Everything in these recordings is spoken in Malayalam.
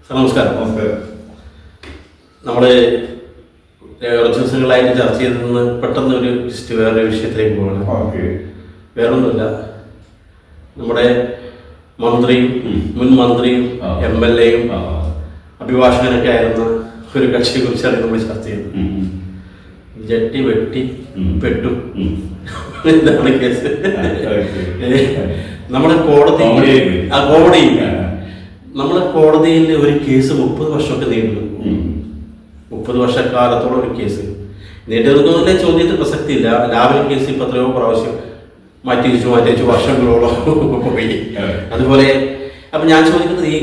നമസ്കാരം. നമ്മൾ കുറച്ച് ദിവസങ്ങളായിട്ട് ചർച്ച ചെയ്തെന്ന് പെട്ടെന്ന് ഒരു വേറെ വിഷയത്തിലേക്ക് പോകണം. വേറൊന്നുമില്ല, നമ്മുടെ മന്ത്രിയും മുൻ മന്ത്രിയും MLA-യും അഭിഭാഷകനൊക്കെ ആയിരുന്ന ഒരു കക്ഷിയെ കുറിച്ചാണ് നമ്മൾ ചർച്ച ചെയ്യുന്നത്. ജട്ടി വെട്ടി പെട്ടു എന്താണ് കേസ്? നമ്മുടെ കോടതിയിൽ ഒരു കേസ് 30 വർഷമൊക്കെ നീണ്ടു. 30 വർഷക്കാലത്തോളം ഒരു കേസ് നീണ്ടുനിൽക്കുന്നതിലെ ചോദ്യത്തിൽ പ്രസക്തിയില്ല. രാവിലെ കേസ് ഇപ്പം എത്രയോ പ്രാവശ്യം മാറ്റി വെച്ചു വർഷങ്ങളോളം പോയി. അതുപോലെ അപ്പം ഞാൻ ചോദിക്കുന്നത്, ഈ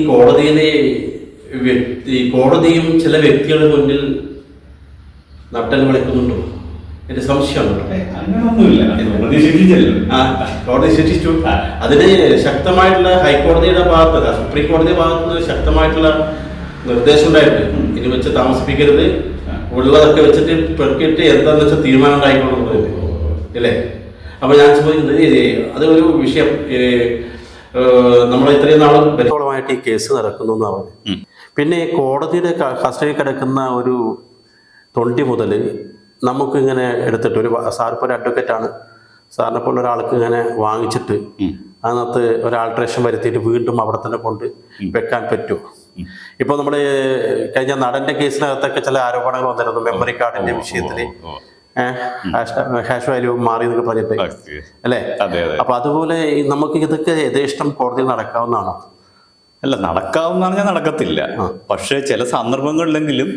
കോടതിയും ചില വ്യക്തികളുടെ മുന്നിൽ നട്ടൽ വിളക്കുന്നുണ്ടോ? എന്റെ സംശയമുണ്ടോ? കോടതി ശിക്ഷിച്ചു. അതിന് ശക്തമായിട്ടുള്ള ഹൈക്കോടതിയുടെ ഭാഗത്ത്, സുപ്രീം കോടതിയുടെ ഭാഗത്ത് നിന്ന് ശക്തമായിട്ടുള്ള നിർദ്ദേശം ഉണ്ടായിരുന്നു. ഇനി വെച്ച് താമസിപ്പിക്കരുത്, ഉള്ളതൊക്കെ വെച്ചിട്ട് പെറുക്കിയിട്ട് എന്താന്ന് വെച്ചാൽ തീരുമാനം ഉണ്ടായിക്കൊള്ളുന്നത് അല്ലേ? അപ്പൊ ഞാൻ ചോദിക്കുന്നത്, അത് ഒരു വിഷയം നമ്മൾ ഇത്രയും നാളും ബലത്തോളമായിട്ട് ഈ കേസ് നടക്കുന്നു എന്നാണ് പറഞ്ഞത്. പിന്നെ കോടതിയുടെ കസ്റ്റഡിയിൽ കിടക്കുന്ന ഒരു തൊണ്ടി മുതൽ നമുക്കിങ്ങനെ എടുത്തിട്ട് സാറിപ്പോൾ ഒരു അഡ്വക്കേറ്റാണ്, സാറിനെ പോലെ ഒരാൾക്ക് ഇങ്ങനെ വാങ്ങിച്ചിട്ട് അതിനകത്ത് ഒരു ആൾട്രേഷൻ വരുത്തിയിട്ട് വീണ്ടും അവിടെ തന്നെ കൊണ്ട് വെക്കാൻ പറ്റുമോ? ഇപ്പോൾ നമ്മൾ കഴിഞ്ഞ നടൻ്റെ കേസിനകത്തൊക്കെ ചില ആരോപണങ്ങൾ വന്നിരുന്നു, മെമ്മറി കാർഡിന്റെ വിഷയത്തിൽ ഹാഷ് വാല്യൂ മാറി എന്നൊക്കെ പറഞ്ഞിട്ട് അല്ലേ? അപ്പൊ അതുപോലെ നമുക്ക് ഇതൊക്കെ യഥേഷ്ടം കോടതിയിൽ നടക്കാവുന്നതാണോ? അല്ല, നടക്കാവുന്നതാണ്, ഞാൻ നടക്കത്തില്ല. പക്ഷെ ചില സന്ദർഭങ്ങളിലെങ്കിലും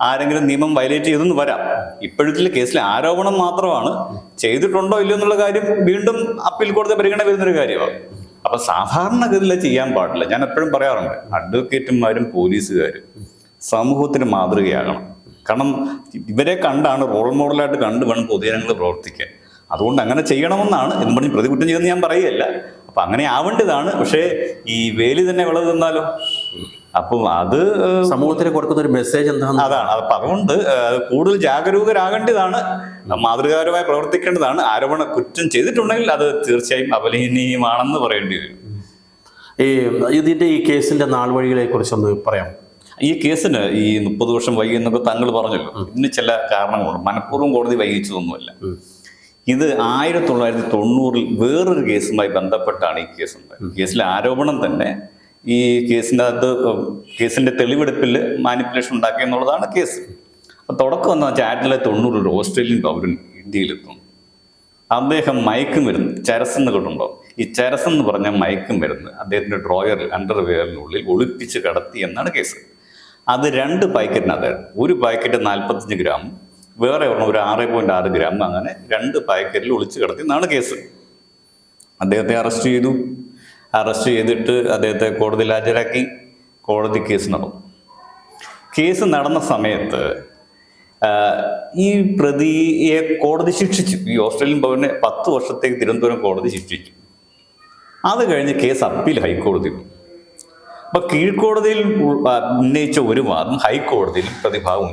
ആരെങ്കിലും നിയമം വയലേറ്റ് ചെയ്തെന്ന് വരാം. ഇപ്പോഴത്തെ കേസിലെ ആരോപണം മാത്രമാണ്, ചെയ്തിട്ടുണ്ടോ ഇല്ലയോ എന്നുള്ള കാര്യം വീണ്ടും അപ്പീൽ കോടതി പരിഗണന വരുന്നൊരു കാര്യമാണ്. അപ്പൊ സാധാരണഗതിയിൽ ചെയ്യാൻ പാടില്ല. ഞാൻ എപ്പോഴും പറയാറുണ്ട്, അഡ്വക്കേറ്റുമാരും പോലീസുകാരും സമൂഹത്തിന് മാതൃകയാകണം. കാരണം ഇവരെ കണ്ടാണ്, റോൾ മോഡലായിട്ട് കണ്ടു വേണം പൊതുജനങ്ങൾ പ്രവർത്തിക്കാൻ. അതുകൊണ്ട് അങ്ങനെ ചെയ്യണമെന്നാണ് എന്ന് പറഞ്ഞ് പ്രതികുറ്റം ചെയ്യുന്നത് ഞാൻ പറയുകയല്ല. അപ്പൊ അങ്ങനെ ആവേണ്ടതാണ്. പക്ഷേ ഈ വേലി തന്നെ വിളവ് തന്നാലോ? അപ്പം അത് സമൂഹത്തിന് കൊടുക്കുന്ന ഒരു മെസ്സേജ് എന്താണ്? അതാണ്. അപ്പൊ അതുകൊണ്ട് കൂടുതൽ ജാഗരൂകരാകേണ്ടതാണ്, മാതൃകാപരമായി പ്രവർത്തിക്കേണ്ടതാണ്. ആരോപണ കുറ്റം ചെയ്തിട്ടുണ്ടെങ്കിൽ അത് തീർച്ചയായും അപലപനീയമാണെന്ന് പറയേണ്ടി വരും. ഇതിന്റെ ഈ കേസിന്റെ നാൾ വഴികളെ കുറിച്ചൊന്ന് പറയാം. ഈ കേസിന് ഈ 30 വർഷം വൈകി എന്നൊക്കെ താങ്കൾ പറഞ്ഞല്ലോ. ഇതിന് ചില കാരണങ്ങളുണ്ട്. മനഃപൂർവ്വം കോടതി വൈകിച്ചതൊന്നുമല്ല. ഇത് 1990 വേറൊരു കേസുമായി ബന്ധപ്പെട്ടാണ് ഈ കേസ് ഉണ്ടായത്. കേസിലെ ആരോപണം തന്നെ ഈ കേസിന്റെ തെളിവെടുപ്പിൽ മാനിപ്പുലേഷൻ ഉണ്ടാക്കി എന്നുള്ളതാണ് കേസ്. അപ്പൊ തുടക്കം എന്ന് വെച്ചാൽ 1990 ഒരു ഓസ്ട്രേലിയൻ പൗരൻ ഇന്ത്യയിലെത്തും. അദ്ദേഹം മയക്കുമരുന്ന്, ചരസെന്ന് കേട്ടുണ്ടോ? ഈ ചരസെന്ന് പറഞ്ഞ മയക്കുമരുന്ന് അദ്ദേഹത്തിന്റെ ഡ്രോയറിൽ, അണ്ടർവെയറിനുള്ളിൽ ഒളിപ്പിച്ച് കടത്തി എന്നാണ് കേസ്. അത് 2 പാക്കറ്റിനകത്തായിരുന്നു. ഒരു പാക്കറ്റ് 45 ഗ്രാം, വേറെ ഒരെണ്ണം ഒരു 6.6 ഗ്രാം, അങ്ങനെ 2 പാക്കറ്റിൽ ഒളിച്ചു കിടത്തി എന്നാണ് കേസ്. അദ്ദേഹത്തെ അറസ്റ്റ് ചെയ്തിട്ട് അദ്ദേഹത്തെ കോടതിയിൽ ഹാജരാക്കി. കോടതി കേസ് നടന്നു. കേസ് നടന്ന സമയത്ത് ഈ പ്രതിയെ കോടതി ശിക്ഷിച്ചു. ഈ ഓസ്ട്രേലിയൻ പൗരനെ 10 വർഷത്തേക്ക് തിരുവനന്തപുരം കോടതി ശിക്ഷിച്ചു. അത് കഴിഞ്ഞ് കേസ് അപ്പീൽ ഹൈക്കോടതി. അപ്പൊ കീഴ്ക്കോടതിയിൽ ഉന്നയിച്ച ഒരു വാദം ഹൈക്കോടതിയിലും പ്രതിഭാഗം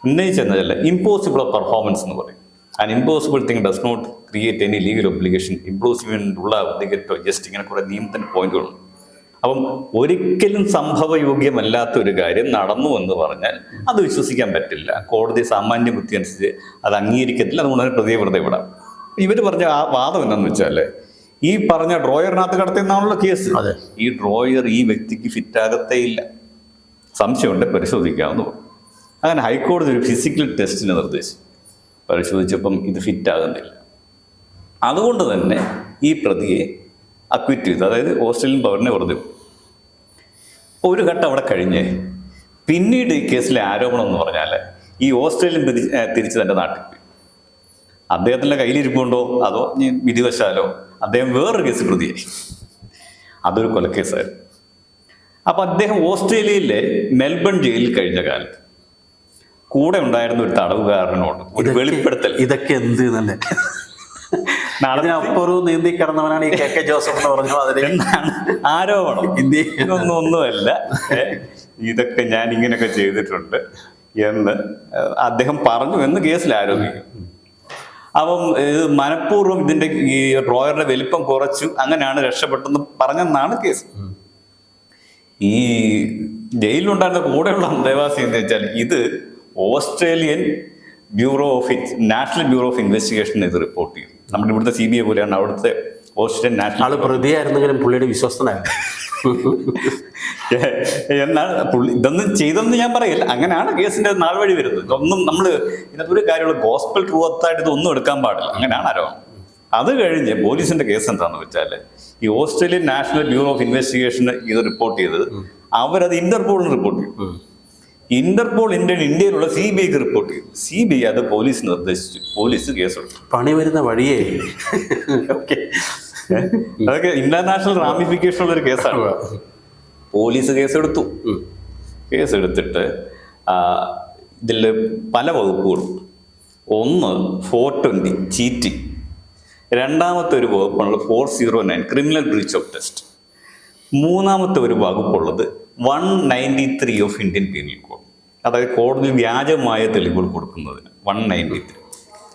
ഉന്നയിച്ചെന്നതല്ല, ഇമ്പോസിബിൾ ഓഫ് പെർഫോമൻസ് എന്ന് പറയും. And impossible thing does not create any legal obligation, impossible just ഇങ്ങനെ കുറെ നിയമത്തിന്റെ പോയിന്റുകളുണ്ട്. അപ്പം ഒരിക്കലും സംഭവയോഗ്യമല്ലാത്ത ഒരു കാര്യം നടന്നു എന്ന് പറഞ്ഞാൽ അത് വിശ്വസിക്കാൻ പറ്റില്ല. കോടതി സാമാന്യ ബുദ്ധി അനുസരിച്ച് അത് അംഗീകരിക്കത്തില്ല. അതുകൊണ്ട് തന്നെ പ്രതിയെ വെറുതെ വിടാം. ഇവർ പറഞ്ഞ ആ വാദം എന്താണെന്ന് വെച്ചാൽ, ഈ പറഞ്ഞ ഡ്രോയറിനകത്ത് കടത്തുന്നാണല്ലോ കേസ്. ഈ ഡ്രോയർ ഈ വ്യക്തിക്ക് ഫിറ്റാകത്തേ ഇല്ല, സംശയമുണ്ട്, പരിശോധിക്കാമെന്ന് പറഞ്ഞു. അങ്ങനെ ഹൈക്കോടതി ഒരു ഫിസിക്കൽ ടെസ്റ്റിന് നിർദ്ദേശിച്ചു. പരിശോധിച്ചപ്പം ഇത് ഫിറ്റാകുന്നില്ല. അതുകൊണ്ട് തന്നെ ഈ പ്രതിയെ അക്വിറ്റ് ചെയ്തു. അതായത് ഓസ്ട്രേലിയൻ പൗരനെ വെറുതെ. ഒരു ഘട്ടം അവിടെ കഴിഞ്ഞ് പിന്നീട് ഈ കേസിലെ ആരോപണം എന്ന് പറഞ്ഞാൽ, ഈ ഓസ്ട്രേലിയൻ തിരിച്ച് തൻ്റെ നാട്ടിൽ പോയി. അദ്ദേഹത്തിൻ്റെ കയ്യിലിരിപ്പുണ്ടോ അതോ വിധിവശാലോ അദ്ദേഹം വേറൊരു കേസ് പ്രതിയായി. അതൊരു കൊലക്കേസായിരുന്നു. അപ്പം അദ്ദേഹം ഓസ്ട്രേലിയയിലെ മെൽബൺ ജയിലിൽ കഴിഞ്ഞ കാലത്ത് കൂടെ ഉണ്ടായിരുന്ന ഒരു തടവുകാരനോട് ഒരു വെളിപ്പെടുത്തൽ. ഇതൊക്കെ എന്ത് തന്നെ നാടിനപ്പുറവും നീന്തി കിടന്നവനാണ് ഈ KK ജോസഫ് എന്ന് പറഞ്ഞു. അതിലെന്താണ് ആരോപണം? ഒന്നുമല്ല, ഇതൊക്കെ ഞാൻ ഇങ്ങനെയൊക്കെ ചെയ്തിട്ടുണ്ട് എന്ന് അദ്ദേഹം പറഞ്ഞു എന്ന് കേസിൽ ആരോപിക്കും. അപ്പം ഇത് മനഃപൂർവ്വം ഇതിന്റെ ഈ ഡ്രോയറിന്റെ വലിപ്പം കുറച്ചു, അങ്ങനെയാണ് രക്ഷപ്പെട്ടെന്ന് പറഞ്ഞെന്നാണ് കേസ്. ഈ ജയിലിലുണ്ടായിരുന്ന കൂടെയുള്ള അന്തേവാസി എന്ന് വെച്ചാൽ ഇത് Australian national bureau of investigation ഇത് റിപ്പോർട്ട് ചെയ്തു. നമ്മുടെ ഇവിടുത്തെ CBI പോലെയാണ് അവിടുത്തെ ഓസ്ട്രേലിയൻ നാഷണൽ. ആള് പ്രതിയായിരുന്നെങ്കിലും പുള്ളിയുടെ വിശ്വസ്തനായിരുന്നു. എന്നാൽ പുള്ളി ഇതൊന്നും ചെയ്തെന്ന് ഞാൻ പറയില്ല. അങ്ങനെയാണ് കേസിന്റെ നാൾ വഴി വരുന്നത്. ഇതൊന്നും നമ്മൾ ഇതിനകത്ത് ഒരു കാര്യമുള്ള ഗോസ്പൽ ട്രൂത്തായിട്ട് ഇതൊന്നും എടുക്കാൻ പാടില്ല. അങ്ങനെയാണ് ആരോപണം. അത് കഴിഞ്ഞ് പോലീസിന്റെ കേസ് എന്താണെന്ന് വെച്ചാൽ ഈ Australian national bureau of investigation ഇത് റിപ്പോർട്ട് ചെയ്തത് അവരത് ഇന്റർപോളിന് റിപ്പോർട്ട് ചെയ്തു. ഇന്റർപോൾ ഇന്ത്യയിലുള്ള CBIക്ക് റിപ്പോർട്ട് ചെയ്തു. CBI അത് പോലീസ് നിർദ്ദേശിച്ചു. പോലീസ് കേസെടുത്തു. പണി വരുന്ന വഴിയേ. ഓക്കെ, അതൊക്കെ ഇന്റർനാഷണൽ റാമിഫിക്കേഷൻ ഉള്ള ഒരു കേസാണ്. പോലീസ് കേസെടുത്തു. കേസെടുത്തിട്ട് ഇതിൽ പല വകുപ്പുകളും. ഒന്ന് 420 ചീറ്റിംഗ്. രണ്ടാമത്തെ ഒരു വകുപ്പാണുള്ളത് 409 ക്രിമിനൽ ബ്രീച്ച് ഓഫ് ട്രസ്റ്റ്. മൂന്നാമത്തെ ഒരു വകുപ്പുള്ളത് 193 ഓഫ് ഇന്ത്യൻ പീനൽ കോഡ്. അതായത് കോടതിയിൽ വ്യാജമായ തെളിവുകൾ കൊടുക്കുന്നതിന് 193.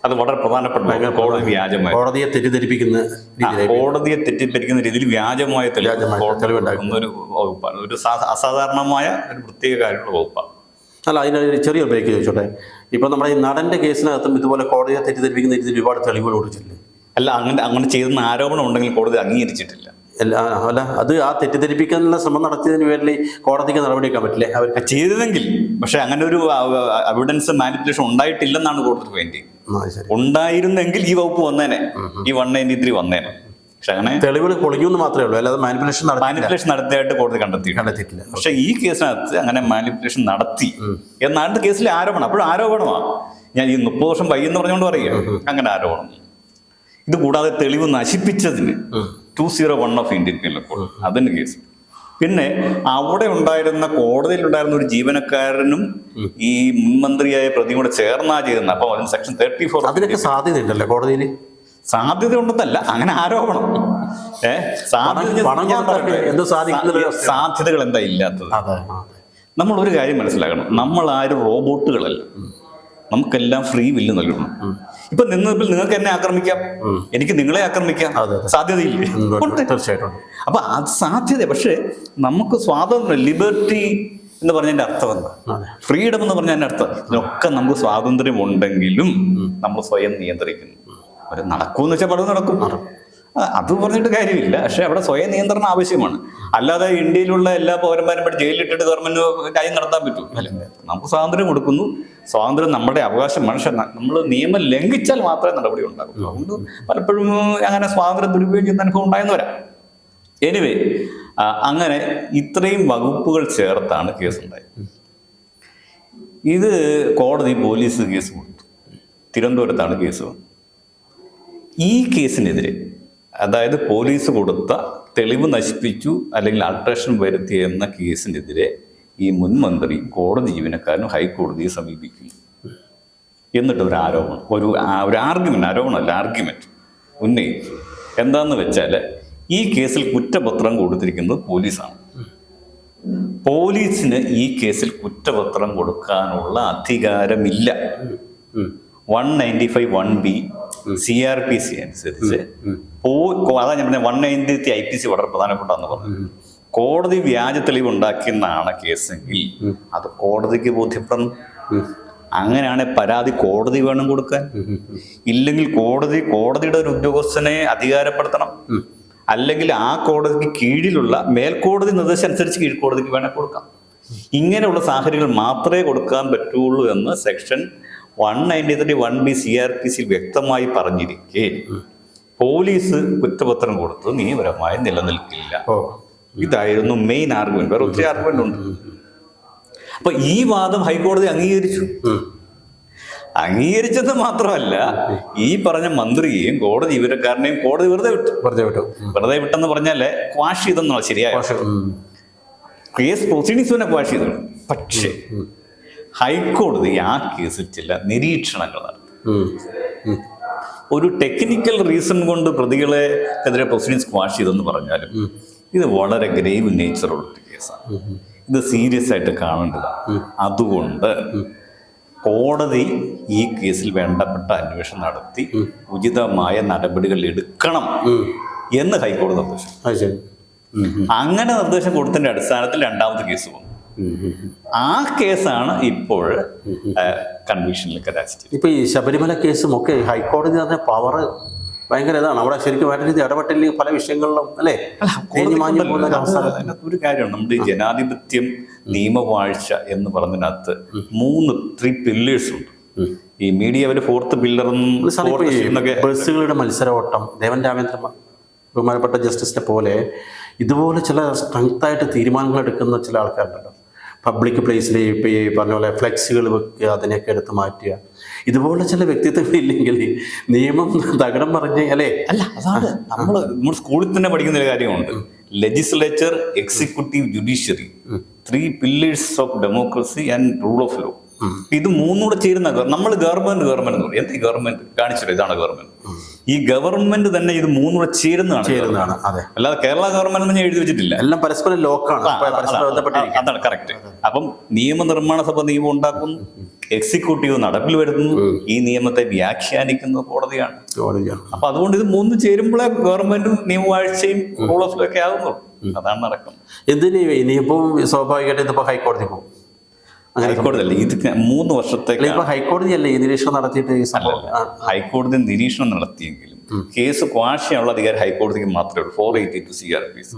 അത് വളരെ പ്രധാനപ്പെട്ട കോടതി വ്യാജമായ കോടതിയെ തെറ്റിദ്ധരിപ്പിക്കുന്ന രീതിയിൽ വ്യാജമായ തെളിവുണ്ടാക്കുന്ന ഒരു വകുപ്പാണ്. ഒരു അസാധാരണമായ ഒരു പ്രത്യേക കാര്യമുള്ള വകുപ്പാണ്. അല്ല, അതിനൊരു ചെറിയ ബ്രേക്ക് ചോദിച്ചോട്ടെ. ഇപ്പൊ നമ്മുടെ ഈ നടന്റെ കേസിനകത്തും ഇതുപോലെ കോടതിയെ തെറ്റിദ്ധരിപ്പിക്കുന്ന രീതിയിൽ ഒരുപാട് തെളിവുകൾ കൊടുത്തില്ലേ? അല്ല, അങ്ങനെ ചെയ്തെന്ന ആരോപണം ഉണ്ടെങ്കിൽ കോടതി അംഗീകരിച്ചിട്ടില്ല. അല്ല, അത് ആ തെറ്റിദ്ധരിപ്പിക്കാനുള്ള ശ്രമം നടത്തിയതിന് പേരിൽ കോടതിക്ക് നടപടിയെടുക്കാൻ പറ്റില്ലേ? അവർ ചെയ്തതെങ്കിൽ. പക്ഷെ അങ്ങനെ ഒരു എവിഡൻസ് മാനിപ്പുലേഷൻ ഉണ്ടായിട്ടില്ലെന്നാണ് കോടതി വേണ്ടി. ഉണ്ടായിരുന്നെങ്കിൽ ഈ വകുപ്പ് വന്നേനെ, ഈ 193 വന്നേനെ. പക്ഷെ അങ്ങനെ തെളിവുകൾ പൊളിഞ്ഞു എന്ന് മാത്രമേ ഉള്ളൂ, അല്ലാതെ മാനിപ്പുലേഷൻ നടത്തിയായിട്ട് കോടതി കണ്ടെത്തിയിട്ടില്ല. പക്ഷെ ഈ കേസിനകത്ത് അങ്ങനെ മാനിപ്പുലേഷൻ നടത്തി എന്നാണ് കേസിലെ ആരോപണം. അപ്പോഴും ആരോപണമാണ്. ഞാൻ ഈ 30 വർഷം വൈകുന്നു പറഞ്ഞുകൊണ്ട് പറയുക, അങ്ങനെ ആരോപണം. ഇത് കൂടാതെ തെളിവ് നശിപ്പിച്ചതിന് 201 ഓഫ് ഇന്ത്യൻ പീനൽ കോഡ്, അതിന് കേസ്. പിന്നെ അവിടെ ഉണ്ടായിരുന്ന കോടതിയിലുണ്ടായിരുന്ന ഒരു ജീവനക്കാരനും ഈ മുൻമന്ത്രിയായ പ്രതിയും കൂടെ ചേർന്നാ ചെയ്യുന്നത്. അപ്പൊ അതിന് സെക്ഷൻ 34. അതിനൊക്കെ സാധ്യതയുണ്ടല്ലോ കോടതിയിൽ. സാധ്യത ഉണ്ടെന്നല്ല, അങ്ങനെ ആരോപണം. സാധ്യതകൾ എന്താ ഇല്ലാത്തത്? നമ്മൾ ഒരു കാര്യം മനസ്സിലാക്കണം. നമ്മൾ ആരും റോബോട്ടുകളല്ല. നമുക്കെല്ലാം ഫ്രീ വില്ല് നൽകണം. ഇപ്പൊ നിങ്ങൾക്ക് എന്നെ ആക്രമിക്കാം, എനിക്ക് നിങ്ങളെ ആക്രമിക്കാം. സാധ്യതയില്ലേ? തീർച്ചയായിട്ടും. അപ്പൊ അത് സാധ്യത. പക്ഷെ നമുക്ക് സ്വാതന്ത്ര്യം, ലിബർട്ടി എന്ന് പറഞ്ഞതിന്റെ അർത്ഥം എന്താ? ഫ്രീഡം എന്ന് പറഞ്ഞതിന്റെ അർത്ഥം ഇതിനൊക്കെ നമുക്ക് സ്വാതന്ത്ര്യം ഉണ്ടെങ്കിലും നമ്മൾ സ്വയം നിയന്ത്രിക്കുന്നു. അവർ നടക്കൂന്ന് വെച്ചാൽ പലതും നടക്കും. അത് പറഞ്ഞിട്ട് കാര്യമില്ല. പക്ഷെ അവിടെ സ്വയം നിയന്ത്രണം ആവശ്യമാണ്. അല്ലാതെ ഇന്ത്യയിലുള്ള എല്ലാ പൗരന്മാരും ഇവിടെ ജയിലിലിട്ടിട്ട് ഗവൺമെന്റ് കാര്യം നടത്താൻ പറ്റും? നമുക്ക് സ്വാതന്ത്ര്യം കൊടുക്കുന്നു. സ്വാതന്ത്ര്യം നമ്മുടെ അവകാശം. മനുഷ്യൻ നമ്മൾ നിയമം ലംഘിച്ചാൽ മാത്രമേ നടപടി ഉണ്ടാകൂ. അതുകൊണ്ട് പലപ്പോഴും അങ്ങനെ സ്വാതന്ത്ര്യം ദുരുപയോഗം ചെയ്യുന്ന അനുഭവം ഉണ്ടായെന്ന് വരാം. എനിവേ, അങ്ങനെ ഇത്രയും വകുപ്പുകൾ ചേർത്താണ് കേസുണ്ടായത്. ഇത് കോടതി പോലീസ് കേസ് കൊടുത്തു. തിരുവനന്തപുരത്താണ് കേസ് വന്നത്. ഈ കേസിനെതിരെ, അതായത് പോലീസ് കൊടുത്ത തെളിവ് നശിപ്പിച്ചു അല്ലെങ്കിൽ ആൾട്രേഷൻ വരുത്തി എന്ന കേസിനെതിരെ ഈ മുൻ മന്ത്രി കോടതി ജീവനക്കാരനും ഹൈക്കോടതിയെ സമീപിക്കുന്നു. എന്നിട്ട് ഒരു ആരോപണം, ഒരു ആർഗ്യുമെന്റ്, ആരോപണമല്ല ആർഗ്യുമെന്റ് ഉന്നയിച്ചു. എന്താന്ന് വെച്ചാൽ ഈ കേസിൽ കുറ്റപത്രം കൊടുത്തിരിക്കുന്നത് പോലീസാണ്. പോലീസിന് ഈ കേസിൽ കുറ്റപത്രം കൊടുക്കാനുള്ള അധികാരമില്ല. 195(1)B CRPC അനുസരിച്ച് അതാ ഞാൻ പറഞ്ഞ 193 IPC വളരെ പ്രധാനപ്പെട്ടാന്ന് പറഞ്ഞു. കോടതി വ്യാജ തെളിവ് ഉണ്ടാക്കിയെന്നാണ് കേസെങ്കിൽ അത് കോടതിക്ക് ബോധ്യപ്പെടണം. അങ്ങനെയാണ് പരാതി കോടതി വേണം കൊടുക്കാൻ. ഇല്ലെങ്കിൽ കോടതിയുടെ ഒരു ഉദ്യോഗസ്ഥനെ അധികാരപ്പെടുത്തണം. അല്ലെങ്കിൽ ആ കോടതിക്ക് കീഴിലുള്ള മേൽക്കോടതി നിർദ്ദേശം അനുസരിച്ച് കീഴ്ക്കോടതിക്ക് വേണേൽ കൊടുക്കാം. ഇങ്ങനെയുള്ള സാഹചര്യങ്ങൾ മാത്രമേ കൊടുക്കാൻ പറ്റുള്ളൂ എന്ന് സെക്ഷൻ 193(1)B CRPC വ്യക്തമായി പറഞ്ഞിരിക്കെ പോലീസ് കുറ്റപത്രം കൊടുത്തത് നിയമപരമായി നിലനിൽക്കില്ല. ഇതായിരുന്നു മെയിൻ ആർഗ്യുമെന്റ്. വേറെ ഒത്തിരി ആർഗ്യുമെന്റ് ഉണ്ട്. അപ്പൊ ഈ വാദം ഹൈക്കോടതി അംഗീകരിച്ചു. അംഗീകരിച്ചത് മാത്രമല്ല, ഈ പറഞ്ഞ മന്ത്രിയെയും കോടതി ജീവനക്കാരനെയും കോടതി വെറുതെ വിട്ടെന്ന് പറഞ്ഞാല് ക്വാഷ് ചെയ്തെന്നാണ് ശരിയായ കേസ് പ്രൊസീഡിങ്സിനെ ക്വാഷ് ചെയ്തു. പക്ഷേ ഹൈക്കോടതി ആ കേസിൽ ചില നിരീക്ഷണങ്ങൾ നടത്തി. ഒരു ടെക്നിക്കൽ റീസൺ കൊണ്ട് പ്രതികളെതിരെ പ്രൊസീഡിങ്സ് ക്വാഷ് ചെയ്തെന്ന് പറഞ്ഞാലും ഇത് വളരെ ഗ്രേവ് നേച്ചറുള്ള ഒരു കേസാണ്. ഇത് സീരിയസ് ആയിട്ട് കാണേണ്ടതാണ്. അതുകൊണ്ട് കോടതി ഈ കേസിൽ വേണ്ടപ്പെട്ട അന്വേഷണം നടത്തി ഉചിതമായ നടപടികൾ എടുക്കണം എന്ന് ഹൈക്കോടതി നിർദ്ദേശിച്ചു. അങ്ങനെ നിർദ്ദേശം കൊടുത്തതിന്റെ അടിസ്ഥാനത്തിൽ രണ്ടാമത്തെ കേസ് വന്നു. ആ കേസാണ് ഇപ്പോൾ കൺവിഷനിൽ കലാശിച്ചത്. ഇപ്പൊ ഈ ശബരിമല കേസും ഒക്കെ ഹൈക്കോടതി തന്നെ പവർ ഭയങ്കര ഇതാണ്. അവിടെ ശരിക്കും വേണ്ട രീതി ഇടപെട്ടില്ലെങ്കിൽ പല വിഷയങ്ങളിലും അല്ലേ ഒരു കാര്യമാണ്. നമ്മുടെ ഈ ജനാധിപത്യം നിയമവാഴ്ച എന്ന് പറഞ്ഞതിനകത്ത് 3 പില്ലേഴ്സ് ഉണ്ട്. ഈ മീഡിയ ഒരു 4th പില്ലർ. ബസ്സുകളുടെ മത്സരഓട്ടം, ദേവൻ രാമേന്ദ്രൻ ബഹുമാനപ്പെട്ട ജസ്റ്റിസിനെ പോലെ ഇതുപോലെ ചില സ്ട്രെങ്തായിട്ട് തീരുമാനങ്ങൾ എടുക്കുന്ന ചില ആൾക്കാരുണ്ടല്ലോ. പബ്ലിക് പ്ലേസിൽ ഇപ്പോൾ ഈ പറഞ്ഞ പോലെ ഫ്ലെക്സുകൾ വെക്കുക, അതിനെയൊക്കെ എടുത്ത് മാറ്റുക. ഇതുപോലെ ചില വ്യക്തിത്വങ്ങൾ ഇല്ലെങ്കിൽ നിയമം തകിടം പറഞ്ഞ് അല്ലേ? അല്ല, അതാണ് നമ്മൾ സ്കൂളിൽ തന്നെ പഠിക്കുന്ന ഒരു കാര്യമുണ്ട്. Legislature, executive, judiciary, 3 pillars of democracy and rule of law. ഇത് 3 ചേരുന്ന നമ്മൾ ഗവൺമെന്റ് എന്ന് പറയും. എന്ത് ഗവൺമെന്റ് കാണിച്ചില്ല, ഇതാണ് ഗവൺമെന്റ്. ഈ ഗവൺമെന്റ് തന്നെ ഇത് 3 ചേരുന്നതാണ്. അല്ലാതെ കേരള ഗവൺമെന്റ് എന്ന് ഞാൻ എഴുതി വെച്ചിട്ടില്ല. എല്ലാം പരസ്പരം ലോക്കാണ്. അതാണ് കറക്റ്റ്. അപ്പം നിയമനിർമ്മാണ സഭ നിയമം ഉണ്ടാക്കുന്നു, എക്സിക്യൂട്ടീവ് നടപ്പിൽ വരുത്തുന്നു, ഈ നിയമത്തെ വ്യാഖ്യാനിക്കുന്നത് കോടതിയാണ്. അപ്പൊ അതുകൊണ്ട് ഇത് 3 ചേരുമ്പോഴേ ഗവൺമെന്റും നിയമവാഴ്ചയും റൂൾ ഓഫ് ലോ ഒക്കെ ആകുന്നുള്ളൂ. അതാണ് നടക്കുന്നത്. എന്തിന് ഇനിയിപ്പം സ്വാഭാവികമായിട്ട് ഇതിപ്പോ ഹൈക്കോടതി പോകും. ഹൈക്കോടതി ഇത് 3 വർഷത്തേക്ക് ഹൈക്കോടതിയല്ലേ ഈ നിരീക്ഷണം നടത്തിയിട്ട് ഹൈക്കോടതി നിരീക്ഷണം നടത്തിയെങ്കിലും കേസ് ക്വാഷ് ചെയ്യാനുള്ള അധികാരം ഹൈക്കോടതിക്ക് മാത്രമേ ഉള്ളൂ. 482 CRPC.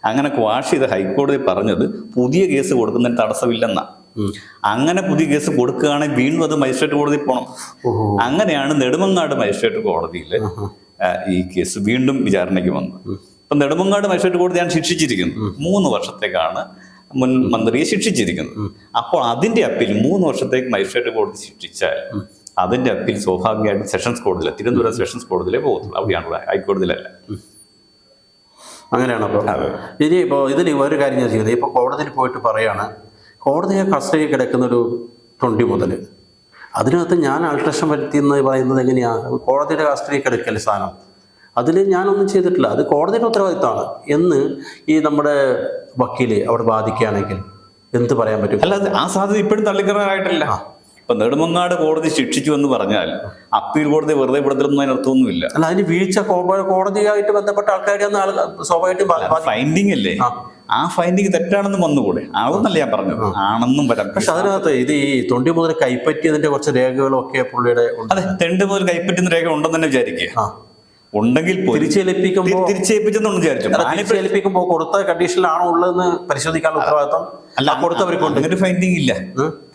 അങ്ങനെ ക്വാഷ് ചെയ്ത് ഹൈക്കോടതി പറഞ്ഞത് പുതിയ കേസ് കൊടുക്കുന്നതിന് തടസ്സമില്ലെന്നാ. അങ്ങനെ പുതിയ കേസ് കൊടുക്കുകയാണെങ്കിൽ വീണ്ടും അത് മജിസ്ട്രേറ്റ് കോടതിയിൽ പോകണം. അങ്ങനെയാണ് നെടുമങ്ങാട് മജിസ്ട്രേറ്റ് കോടതിയിൽ ഈ കേസ് വീണ്ടും വിചാരണയ്ക്ക് വന്നത്. ഇപ്പൊ നെടുമങ്ങാട് മജിസ്ട്രേറ്റ് കോടതിയാണ് ശിക്ഷിച്ചിരിക്കുന്നത്. 3 വർഷത്തേക്കാണ് മുൻ മന്ത്രിയെ ശിക്ഷിച്ചിരിക്കുന്നത്. അപ്പോൾ അതിന്റെ അപ്പീൽ 3 വർഷത്തേക്ക് മജിസ്ട്രേറ്റ് കോടതി ശിക്ഷിച്ചാൽ അതിന്റെ അപ്പീൽ സ്വാഭാവികമായിട്ടും സെഷൻസ് കോടതിയിലെ തിരുവനന്തപുരം സെഷൻസ് കോടതിയിലേ പോകത്തുള്ളൂ. അവിടെയാണ്, ഹൈക്കോടതിയിലല്ല. അങ്ങനെയാണ്. അപ്പോൾ ഇനി ഇപ്പോൾ ഇതിൽ ഒരു കാര്യം ഞാൻ ചെയ്യുന്നത്, ഇപ്പോൾ കോടതിയിൽ പോയിട്ട് പറയാണ് കോടതിയെ കസ്റ്റഡിയിൽ കിടക്കുന്നൊരു 20 മുതൽ അതിനകത്ത് ഞാൻ ആൾട്രേഷൻ വരുത്തിയെന്ന് പറയുന്നത് എങ്ങനെയാണ്? കോടതിയുടെ കസ്റ്റഡിയിൽ കിടക്കൽ സാധനം അതിൽ ഞാനൊന്നും ചെയ്തിട്ടില്ല, അത് കോടതിയുടെ ഉത്തരവാദിത്തമാണ് എന്ന് ഈ നമ്മുടെ വക്കീല് അവിടെ ബാധിക്കുകയാണെങ്കിൽ എന്ത് പറയാൻ പറ്റും? അല്ല, ആ സാധ്യത ഇപ്പോഴും തള്ളിക്കറാനായിട്ടില്ല. ഇപ്പൊ നെടുമങ്ങാട് കോടതി ശിക്ഷിച്ചു എന്ന് പറഞ്ഞാൽ അപ്പീൽ കോടതി വെറുതെ വിടത്തിലൊന്നും അതിനർത്ഥമൊന്നുമില്ല. അല്ല, അതിന് വീഴ്ച കോടതിയായിട്ട് ബന്ധപ്പെട്ട ആൾക്കാരെയൊന്നും സ്വാഭാവികമായിട്ടും ഫൈൻഡിങ് അല്ലേ, ആ ഫൈൻഡിങ് തെറ്റാണെന്ന് വന്നുകൂടെ? ആണെന്നല്ല ഞാൻ പറഞ്ഞു, ആണെന്നും വരാം. പക്ഷെ അതിനകത്ത് ഇത് ഈ 20 മുതൽ കൈപ്പറ്റിയതിന്റെ കുറച്ച് രേഖകളൊക്കെ പുള്ളിയുടെ അതെ 20 മുതൽ കൈപ്പറ്റുന്ന രേഖ ഉണ്ടെന്ന് തന്നെ വിചാരിക്കുക. ഉണ്ടെങ്കിൽ തിരിച്ചേൽപ്പിച്ചെന്നൊന്നും വിചാരിച്ചു കൊടുത്ത കണ്ടീഷനിലാണോ ഉള്ളതെന്ന് പരിശോധിക്കാനുള്ള ഉത്തരവാദിത്വം അല്ല കൊടുത്തവർക്കുണ്ട്. ഒരു ഫൈൻഡിങ് ഇല്ല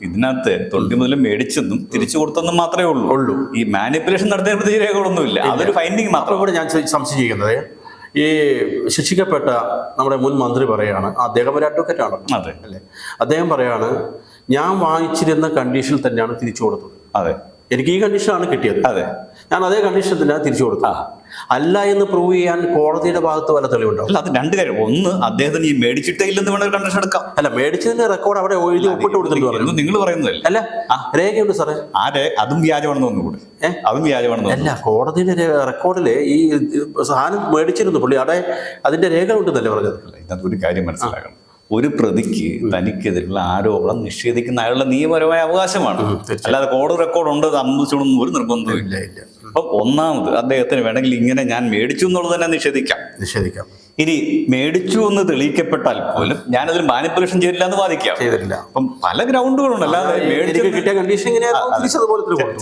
ഇതിനകത്ത്. 20 മുതൽ മേടിച്ചെന്നും തിരിച്ചു കൊടുത്തെന്നും മാത്രമേ ഉള്ളൂ. ഈ മാനിപ്പുലേഷൻ നടത്തിയ പ്രത്യേക രേഖകളൊന്നുമില്ല. അതൊരു ഫൈൻഡിങ് മാത്രം. ഇവിടെ ഞാൻ സംശയിക്കുന്നത് ഈ ശിക്ഷിക്കപ്പെട്ട നമ്മുടെ മുൻ മന്ത്രി പറയാണ്, അദ്ദേഹം ഒരു അഡ്വക്കേറ്റ് ആണ് അല്ലേ, അദ്ദേഹം പറയാണ് ഞാൻ വാങ്ങിച്ചിരുന്ന കണ്ടീഷനിൽ തന്നെയാണ് തിരിച്ചു കൊടുത്തത്. അതെ, എനിക്ക് ഈ കണ്ടീഷനാണ് കിട്ടിയത്. അതെ, ഞാൻ അതേ കണ്ടീഷൻ തന്നെ തിരിച്ചു കൊടുത്തു. അല്ല എന്ന് പ്രൂവ് ചെയ്യാൻ കോടതിയുടെ ഭാഗത്ത് വല്ല തെളിവുണ്ടാവും? അല്ല, അത് 2 കാര്യം. ഒന്ന്, അദ്ദേഹത്തിന് ഈ മേടിച്ചിട്ടേ ഇല്ലെന്ന് വേണ്ട ഒരു കണ്ടീഷൻ എടുക്കാം. അല്ല, മേടിച്ചതിന്റെ റെക്കോർഡ് അവിടെ എഴുതി ഒപ്പിട്ട് കൊടുത്തിട്ട് നിങ്ങൾ പറയുന്നതല്ല. അല്ല, രേഖയുണ്ട് സാറേ. അതും വ്യാജമാണെന്ന് തോന്നുന്നു. അതും വ്യാജമാണെന്ന്. അല്ല, കോടതിയുടെ റെക്കോർഡില് ഈ സാധനം മേടിച്ചിരുന്നു പുള്ളി, അവിടെ അതിന്റെ രേഖ ഉണ്ടെന്നല്ലേ പറഞ്ഞത്. ഇതിനകത്ത് ഒരു കാര്യം മനസ്സിലാക്കണം. ഒരു പ്രതിക്ക് തനിക്കെതിരെയുള്ള ആരോപണം നിഷേധിക്കുന്ന അയാളുടെ നിയമപരമായ അവകാശമാണ്. അല്ലാതെ കോടതി റെക്കോർഡ് ഉണ്ട് സംബന്ധിച്ചൊന്നും ഒരു നിർബന്ധവും ഇല്ല. അപ്പം ഒന്നാമത് അദ്ദേഹത്തിന് വേണമെങ്കിൽ ഇങ്ങനെ ഞാൻ മേടിച്ചു എന്നുള്ളത് തന്നെ നിഷേധിക്കാം. ഇനി മേടിച്ചു എന്ന് തെളിയിക്കപ്പെട്ടാൽ പോലും ഞാനതിൽ മാനിപ്പുലേഷൻ ചെയ്തില്ല എന്ന് വാദിക്കാം. അപ്പം പല ഗ്രൗണ്ടുകളുണ്ട്. അല്ലാതെ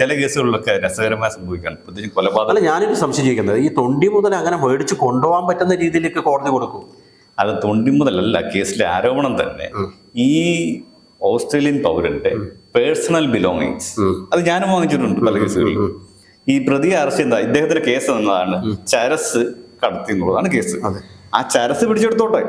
ചില കേസുകളിലൊക്കെ രസകരമായി സംഭവിക്കാൻ, പ്രത്യേകിച്ച് കൊലപാതകം. ഞാനൊരു സംശയിക്കുന്നത് ഈ 20 മുതൽ അങ്ങനെ മേടിച്ച് കൊണ്ടുപോകാൻ പറ്റുന്ന രീതിയിലേക്ക് കോടതി കൊടുക്കും. അത് 20 മുതലല്ല, കേസിലെ ആരോപണം തന്നെ ഈ ഓസ്ട്രേലിയൻ പൗരന്റെ പേഴ്സണൽ ബിലോങ്ങിങ്സ് അത് ഞാനും വാങ്ങിച്ചിട്ടുണ്ട് പല കേസുകളിൽ. ഈ പ്രതിയെ അറസ്റ്റ് ചെയ്ത ഇദ്ദേഹത്തിന്റെ കേസ് എന്നതാണ് ചരസ് കടത്തി എന്നുള്ളതാണ് കേസ്. ആ ചരസ് പിടിച്ചെടുത്തോട്ടെ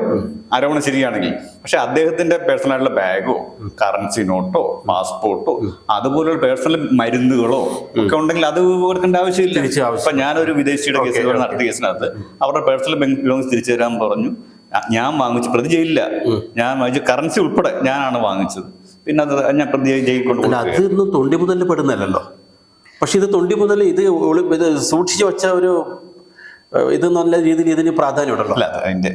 ആരോപണം ശരിയാണെങ്കിൽ. പക്ഷെ അദ്ദേഹത്തിന്റെ പേഴ്സണൽ ആയിട്ടുള്ള ബാഗോ കറൻസി നോട്ടോ പാസ്പോർട്ടോ അതുപോലുള്ള പേഴ്സണൽ മരുന്നുകളോ ഒക്കെ ഉണ്ടെങ്കിൽ അത് കൊടുക്കേണ്ട ആവശ്യമില്ല. ഇപ്പൊ ഞാനൊരു വിദേശിയുടെ കേസ് നടത്തിയ കേസിനകത്ത് അവരുടെ പേഴ്സണൽ ബിലോങ്ങിങ്സ് തിരിച്ചു തരാൻ പറഞ്ഞു. ഞാൻ വാങ്ങിച്ചു, പ്രതി ജയിലില്ല, ഞാൻ വാങ്ങിച്ചു, കറൻസി ഉൾപ്പെടെ ഞാനാണ് വാങ്ങിച്ചത്. പിന്നെ അത് ഞാൻ പ്രതി ജയിൽ കൊണ്ടുപോകും. അതൊന്നും 20 മുതൽ പെടുന്നല്ലോ. പക്ഷെ ഇത് 20 മുതൽ ഇത് സൂക്ഷിച്ചു വെച്ച ഒരു ഇത് നല്ല രീതിയിൽ ഇതിന് പ്രാധാന്യം ഉണ്ടല്ലോ. അല്ല, അതിന്റെ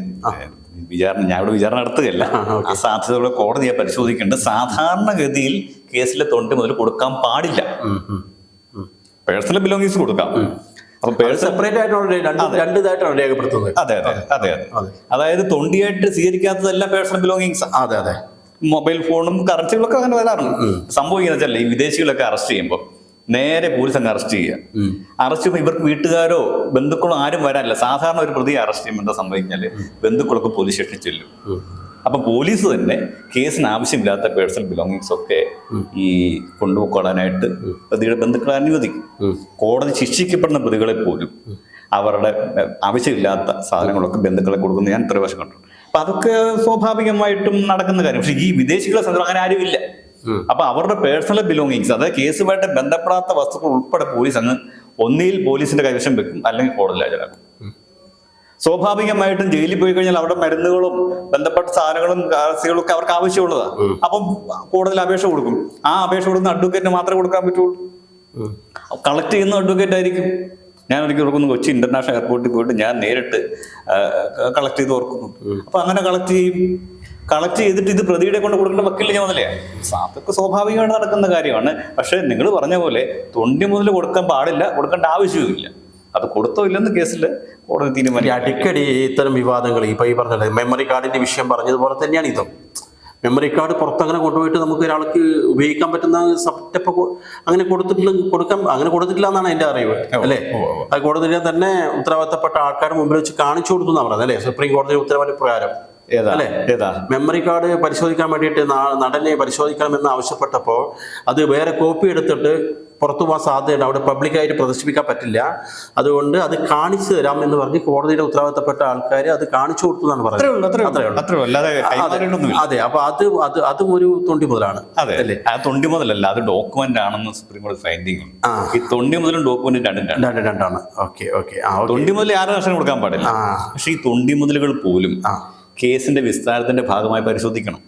വിചാരണ ഞാൻ ഇവിടെ വിചാരണ നടത്തുകയല്ല. ആ സാധ്യതയുള്ള കോടതിയെ പരിശോധിക്കേണ്ടത്. സാധാരണഗതിയിൽ കേസിലെ 20 മുതൽ കൊടുക്കാൻ പാടില്ല. പേഴ്സണൽ ബിലോങ്ങിങ്സ് കൊടുക്കാം. അപ്പൊ സെപ്പറേറ്റ് ആയിട്ടാണ് രണ്ട് ഇതായിട്ടാണ് രേഖപ്പെടുത്തുന്നത്. അതെ അതെ അതെ അതെ. അതായത് തൊണ്ടിയായിട്ട് സ്വീകരിക്കാത്തതെല്ലാം പേഴ്സണൽ ബിലോങ്ങിങ്സ്. അതെ അതെ. മൊബൈൽ ഫോണും കറൻസികളൊക്കെ അങ്ങനെ വരാറുണ്ട്. സംഭവിക്കുന്ന വെച്ചാൽ ഈ വിദേശികളൊക്കെ അറസ്റ്റ് ചെയ്യുമ്പോൾ നേരെ പോലീസ് അങ്ങ് അറസ്റ്റ് ചെയ്യുക. അറസ്റ്റ് ചെയ്യുമ്പോൾ ഇവർക്ക് വീട്ടുകാരോ ബന്ധുക്കളോ ആരും വരാനില്ല. സാധാരണ ഒരു പ്രതിയെ അറസ്റ്റ് ചെയ്യുമ്പോൾ എന്താ സംഭവിച്ചാല് ബന്ധുക്കളൊക്കെ പോലീസ് സ്റ്റേഷനിൽ ചെല്ലും. അപ്പൊ പോലീസ് തന്നെ കേസിന് ആവശ്യമില്ലാത്ത പേഴ്സണൽ ബിലോങ്ങിങ്സ് ഒക്കെ ഈ കൊണ്ടുപോയിക്കൊള്ളാനായിട്ട് പ്രതിയുടെ ബന്ധുക്കളെ അനുവദിക്കും. കോടതി ശിക്ഷിക്കപ്പെടുന്ന പ്രതികളെ പോലും അവരുടെ ആവശ്യമില്ലാത്ത സാധനങ്ങളൊക്കെ ബന്ധുക്കളെ കൊടുക്കുന്നത് ഞാൻ ഇത്ര വശം കണ്ടിട്ടുണ്ട്. അപ്പൊ അതൊക്കെ സ്വാഭാവികമായിട്ടും നടക്കുന്ന കാര്യം. പക്ഷെ ഈ വിദേശികളെ സംബന്ധിച്ച് അങ്ങനെ ആരുമില്ല. അപ്പൊ അവരുടെ പേഴ്സണൽ ബിലോങ്ങിങ്സ്, അതായത് കേസുമായിട്ട് ബന്ധപ്പെടാത്ത വസ്തുക്കൾ ഉൾപ്പെടെ പോലീസ് അങ്ങ് ഒന്നിയിൽ പോലീസിന്റെ കൈവശം വെക്കും, അല്ലെങ്കിൽ കോടതിയിൽ ഹാജരാക്കും. സ്വാഭാവികമായിട്ടും ജയിലിൽ പോയി കഴിഞ്ഞാൽ അവിടെ മരുന്നുകളും ബന്ധപ്പെട്ട സാധനങ്ങളും കാർഷികളും ഒക്കെ അവർക്ക് ആവശ്യമുള്ളതാണ്. അപ്പം കോടതിയിൽ അപേക്ഷ കൊടുക്കും. ആ അപേക്ഷ കൊടുക്കുന്ന അഡ്വക്കേറ്റിന് മാത്രമേ കൊടുക്കാൻ പറ്റുള്ളൂ. കളക്ട് ചെയ്യുന്ന അഡ്വക്കേറ്റ് ആയിരിക്കും. ഞാൻ ഒരിക്കൽ ഓർക്കുന്നു, കൊച്ചി ഇന്റർനാഷണൽ എയർപോർട്ടിൽ പോയിട്ട് ഞാൻ നേരിട്ട് കളക്ട് ചെയ്ത് ഓർക്കുന്നു. അപ്പൊ അങ്ങനെ കളക്ട് ചെയ്തിട്ട് ഇത് പ്രതിയുടെ കൊണ്ട് കൊടുക്കേണ്ട വക്കീലിന് ചുമതലയാണ്. അതൊക്കെ സ്വാഭാവികമായിട്ട് നടക്കുന്ന കാര്യമാണ്. പക്ഷെ നിങ്ങൾ പറഞ്ഞ പോലെ തൊണ്ടി മുതൽ കൊടുക്കാൻ പാടില്ല, കൊടുക്കേണ്ട ആവശ്യവുമില്ല. അത് കൊടുത്തോ ഇല്ലെന്ന് കേസിൽ കോടതി തീരുമാനിക്കും. അടിക്കടി ഇത്തരം വിവാദങ്ങൾ ഇപ്പൊ ഈ പറഞ്ഞത് മെമ്മറി കാർഡിന്റെ വിഷയം പറഞ്ഞതുപോലെ തന്നെയാണ് ഇതും. മെമ്മറി കാർഡ് പുറത്തങ്ങനെ കൊണ്ടുപോയിട്ട് നമുക്ക് ഒരാൾക്ക് ഉപയോഗിക്കാൻ പറ്റുന്ന സെറ്റപ്പ് അങ്ങനെ കൊടുത്തിട്ടില്ല എന്നാണ് എൻ്റെ അറിവ്, അല്ലേ? അത് കോടതിയിൽ തന്നെ ഉത്തരവാദിത്തപ്പെട്ട ആൾക്കാരുടെ മുമ്പിൽ വെച്ച് കാണിച്ചു കൊടുത്തു എന്നാണ് പറഞ്ഞത്, അല്ലേ? സുപ്രീം കോടതി ഉത്തരവാദി പ്രകാരം അല്ലേ? മെമ്മറി കാർഡ് പരിശോധിക്കാൻ വേണ്ടിയിട്ട് നടനെ പരിശോധിക്കണമെന്ന് ആവശ്യപ്പെട്ടപ്പോൾ അത് വേറെ കോപ്പി എടുത്തിട്ട് പുറത്തു പോകാൻ സാധ്യതയുണ്ട്, അവിടെ പബ്ലിക്കായിട്ട് പ്രദർശിപ്പിക്കാൻ പറ്റില്ല, അതുകൊണ്ട് അത് കാണിച്ചു തരാം എന്ന് പറഞ്ഞ് കോടതിയുടെ ഉത്തരവാദിത്തപ്പെട്ട ആൾക്കാർ അത് കാണിച്ചു കൊടുത്തു എന്നാണ് പറയുന്നത്. അതെ. അപ്പൊ അതും ഒരു തൊണ്ടി മുതലാണ്. അല്ലേ? ആ തൊണ്ടി മുതലല്ല, അത് ഡോക്യുമെന്റ് ആണെന്ന് സുപ്രീം കോടതി ഫൈൻഡിങ്. ഈ തൊണ്ടി മുതലും ഡോക്യുമെന്റ് രണ്ടാണ്. ഓക്കെ. തൊണ്ടി മുതൽ ആരും നഷ്ടം കൊടുക്കാൻ പാടില്ല. പക്ഷെ ഈ തൊണ്ടി മുതലുകൾ പോലും കേസിന്റെ വിസ്താരത്തിന്റെ ഭാഗമായി പരിശോധിക്കണം.